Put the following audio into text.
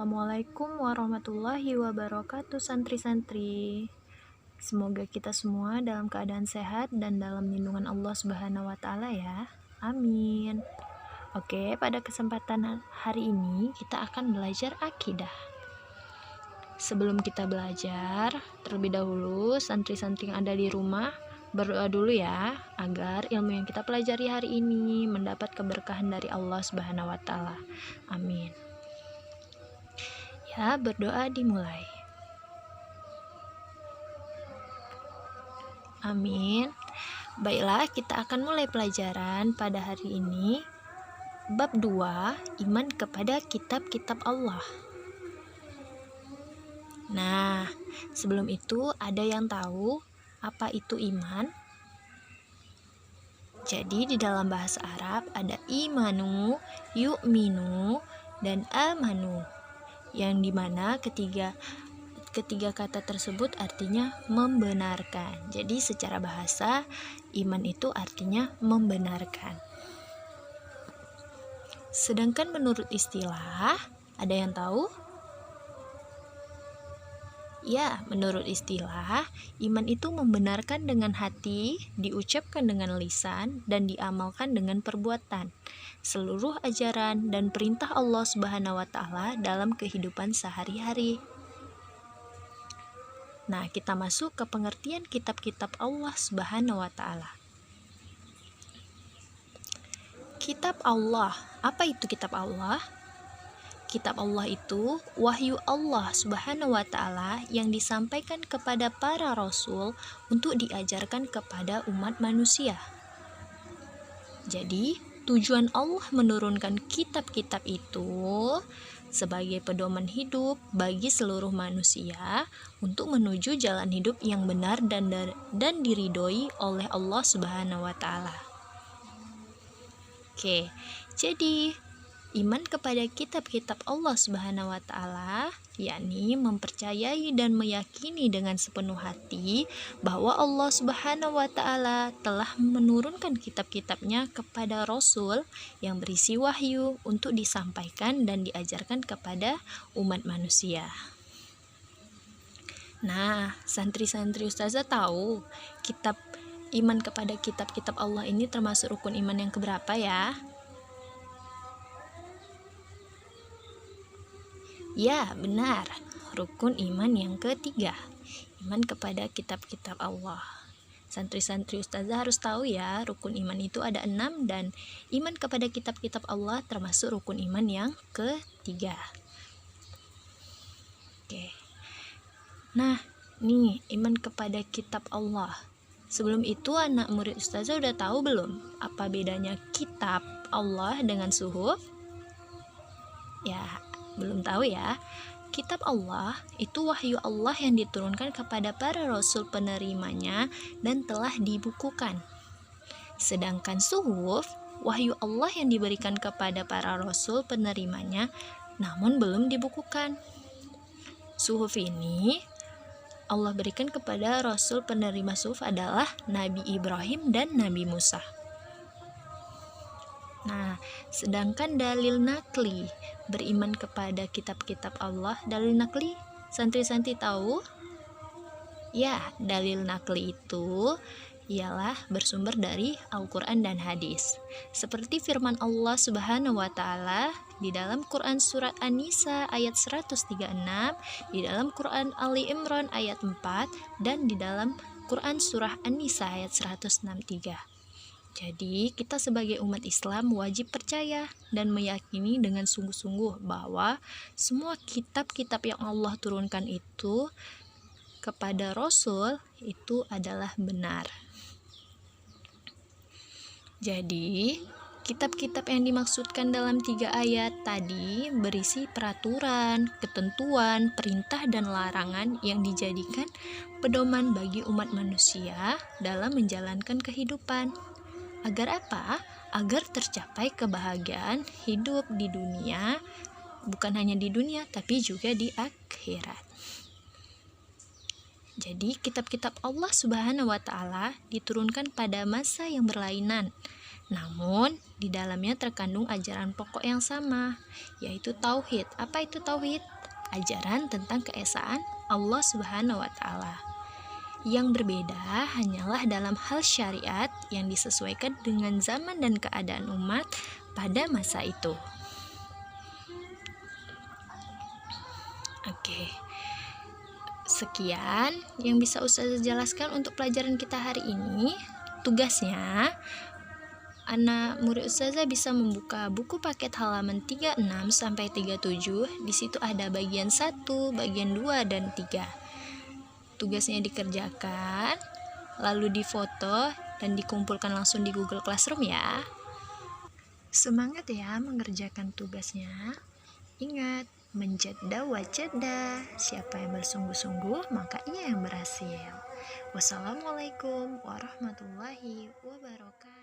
Assalamualaikum warahmatullahi wabarakatuh, santri-santri. Semoga kita semua dalam keadaan sehat dan dalam lindungan Allah Subhanahu wa Ta'ala, ya. Amin. Oke, pada kesempatan hari ini kita akan belajar akidah. Sebelum kita belajar, terlebih dahulu santri-santri yang ada di rumah berdoa dulu ya, agar ilmu yang kita pelajari hari ini mendapat keberkahan dari Allah Subhanahu wa Ta'ala. Amin. Ya, berdoa dimulai. Amin. Baiklah, kita akan mulai pelajaran pada hari ini. Bab 2, iman kepada kitab-kitab Allah. Nah, sebelum itu ada yang tahu apa itu iman? Jadi di dalam bahasa Arab ada imanu, yu'minu, dan amanu, yang dimana ketiga kata tersebut artinya membenarkan. Jadi secara bahasa iman itu artinya membenarkan. Sedangkan menurut istilah, ada yang tahu? Ya, menurut istilah, iman itu membenarkan dengan hati, diucapkan dengan lisan, dan diamalkan dengan perbuatan seluruh ajaran dan perintah Allah Subhanahu wa Ta'ala dalam kehidupan sehari-hari. Nah, kita masuk ke pengertian kitab-kitab Allah Subhanahu wa Ta'ala. Kitab Allah, apa itu kitab Allah? Kitab Allah itu wahyu Allah Subhanahu wa Ta'ala yang disampaikan kepada para rasul untuk diajarkan kepada umat manusia. Jadi, tujuan Allah menurunkan kitab-kitab itu sebagai pedoman hidup bagi seluruh manusia untuk menuju jalan hidup yang benar dan diridhoi oleh Allah Subhanahu wa Ta'ala. Oke, jadi iman kepada kitab-kitab Allah Subhanahu wa Ta'ala yakni mempercayai dan meyakini dengan sepenuh hati bahwa Allah Subhanahu wa Ta'ala telah menurunkan kitab-kitabnya kepada Rasul yang berisi wahyu untuk disampaikan dan diajarkan kepada umat manusia. Nah, santri-santri ustazah tahu iman kepada kitab-kitab Allah ini termasuk rukun iman yang keberapa ya? Ya, benar. Rukun iman yang ketiga. Iman kepada kitab-kitab Allah. Santri-santri ustazah harus tahu ya, rukun iman itu ada 6 dan iman kepada kitab-kitab Allah termasuk rukun iman yang ketiga. Oke. Nah, nih iman kepada kitab Allah. Sebelum itu anak murid ustazah udah tahu belum apa bedanya kitab Allah dengan suhuf? Ya, belum tahu ya. Kitab Allah itu wahyu Allah yang diturunkan kepada para rasul penerimanya dan telah dibukukan. Sedangkan suhuf, wahyu Allah yang diberikan kepada para rasul penerimanya namun belum dibukukan. Suhuf ini Allah berikan kepada rasul penerima suhuf adalah Nabi Ibrahim dan Nabi Musa. Nah, sedangkan dalil nakli beriman kepada kitab-kitab Allah, dalil nakli santri-santri tahu? Ya, dalil nakli itu ialah bersumber dari Al-Quran dan hadis. Seperti firman Allah Subhanahu wa Ta'ala di dalam Quran surat An-Nisa ayat 136, di dalam Quran Ali Imran ayat 4, dan di dalam Quran surah An-Nisa ayat 163. Jadi, kita sebagai umat Islam wajib percaya dan meyakini dengan sungguh-sungguh bahwa semua kitab-kitab yang Allah turunkan itu kepada Rasul itu adalah benar. Jadi, kitab-kitab yang dimaksudkan dalam 3 ayat tadi berisi peraturan, ketentuan, perintah, dan larangan yang dijadikan pedoman bagi umat manusia dalam menjalankan kehidupan. Agar apa? Agar tercapai kebahagiaan hidup di dunia, bukan hanya di dunia tapi juga di akhirat. Jadi kitab-kitab Allah Subhanahu wa Ta'ala diturunkan pada masa yang berlainan. Namun, di dalamnya terkandung ajaran pokok yang sama, yaitu tauhid. Apa itu tauhid? Ajaran tentang keesaan Allah Subhanahu wa taala. Yang berbeda hanyalah dalam hal syariat yang disesuaikan dengan zaman dan keadaan umat pada masa itu. Oke. Sekian yang bisa Ustazah jelaskan untuk pelajaran kita hari ini. Tugasnya, anak murid Ustazah bisa membuka buku paket halaman 36 sampai 37. Di situ ada bagian 1, bagian 2 dan 3. Tugasnya dikerjakan, lalu difoto dan dikumpulkan langsung di Google Classroom ya. Semangat ya mengerjakan tugasnya. Ingat, menjadda wajadda. Siapa yang bersungguh-sungguh, maka ia yang berhasil. Wassalamualaikum warahmatullahi wabarakatuh.